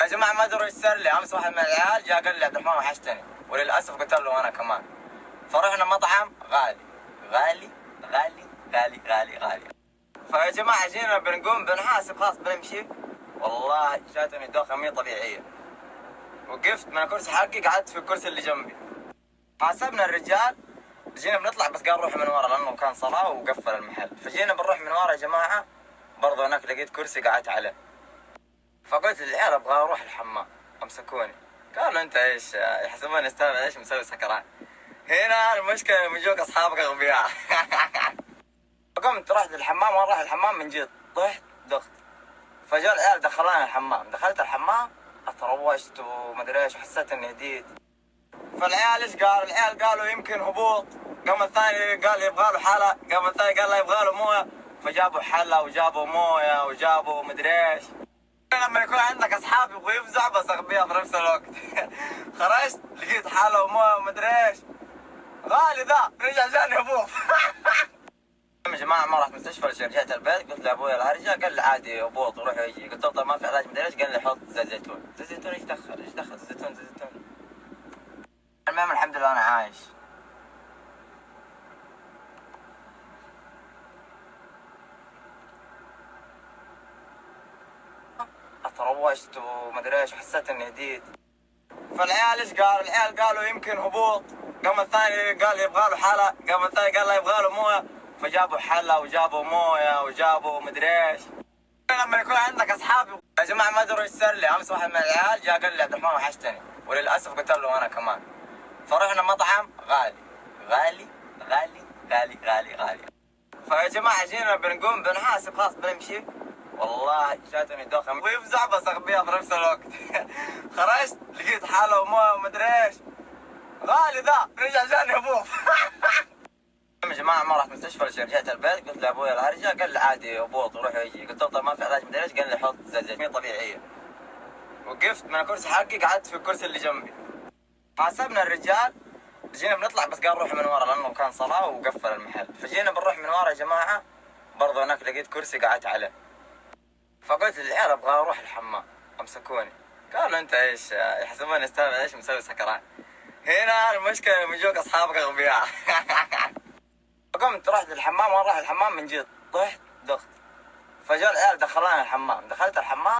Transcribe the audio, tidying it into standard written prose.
يا جماعه ما ادري ايش صار لي. امس واحد من العيال جاء قال لي عبد الرحمن وحشتني، وللاسف قلت له انا كمان. فرحنا مطعم غالي غالي غالي غالي غالي غالي. فيا جماعه جينا بنقوم بنحاسب، خلاص بنمشي. والله جاتني دوخه مي طبيعيه. وقفت من الكرسي حقي قعدت في الكرسي اللي جنبي. حاسبنا الرجال، جينا بنطلع بس قال روح من ورا لانه كان صلاه وقفل المحل. فجينا بنروح من ورا يا جماعه، برضه هناك لقيت كرسي قعدت عليه. فقلت للعيال ابغى اروح الحمام، امسكوني. قالوا انت ايش يحسبون استاذ ايش مسوي سكران. هنا المشكله من جوك اصحابك اغبياء. فقمت رحت للحمام، وانا رايح الحمام من جد طحت دخت. فجاء العيال دخلاني الحمام، دخلت الحمام اتروشت ومدري ايش وحسيت اني هديت. فالعيال ايش قالوا؟ العيال قالوا يمكن هبوط. قام الثاني قال يبغى له حلا، قام الثاني قال لا يبغى له مويه. فجابوا حلا وجابوا مويه وجابوا مدري ايش. لما يكون عندك اصحاب يبغوا يفزعوا بس اغبياء في نفس الوقت. خرجت لقيت حلا ومويه ومدري ايش. غالي ذا رجع جاني هبوط. يا جماعه ما رحت مستشفى، رجعت البيت قلت لابوي الهرجه، قال لي عادي هبوط وروح ويجي. قلت له طيب ما في علاج مدري ايش؟ قال لي حط زيت زيتون. زيت زيتون ايش دخل؟ ايش دخل زيت زيتون؟ زيت زيتون. المهم الحمد لله انا عايش. اتروشت ومدري ايش وحسيت اني هديت. فالعيال ايش قالوا؟ العيال قالوا يمكن هبوط. قام الثاني قال يبغى له حلا، قام الثاني قال لا يبغى له مويه. فجابوا حلا وجابوا مويه وجابوا مدري ايش. لما يكون عندك اصحاب يا جماعه ما ادري ايش صار لي. امس واحد من العيال جاء قال لي عبد الرحمن وحشتني، وللاسف قلت له انا كمان. فرحنا مطعم غالي غالي غالي غالي غالي غالي. فيا جماعه جينا بنقوم بنحاسب، خلاص بنمشي. والله جاتني دوخه ويفزع بس اغبياء في نفس الوقت. خرجت لقيت حاله ومويه ومدري ايش. غالي ذا رجع جاني هبوط. يا جماعه ما رحت مستشفى، رجعت البيت قلت لابوي الهرجه، قال لي عادي هبوط وروح ويجي. قلت له طيب ما في علاج مدري ايش؟ قال لي حط زيت زيتون طبيعيه. وقفت من الكرسي حقي قعدت في الكرسي اللي جنبي. حاسبنا الرجال، جينا بنطلع بس قال روح من ورا لانه كان صلاه وقفل المحل. فجينا بنروح من ورا يا جماعه، برضه هناك لقيت كرسي قعدت عليه. فقلت للعيال ابغى اروح الحمام، امسكوني. قالوا انت ايش يحسبون استاذ ايش مسوي سكران. هنا المشكله من جوك اصحابك اغبياء. فقمت رحت للحمام، وانا رايح الحمام من جد طحت دخت. فجاء العيال دخلاني الحمام، دخلت الحمام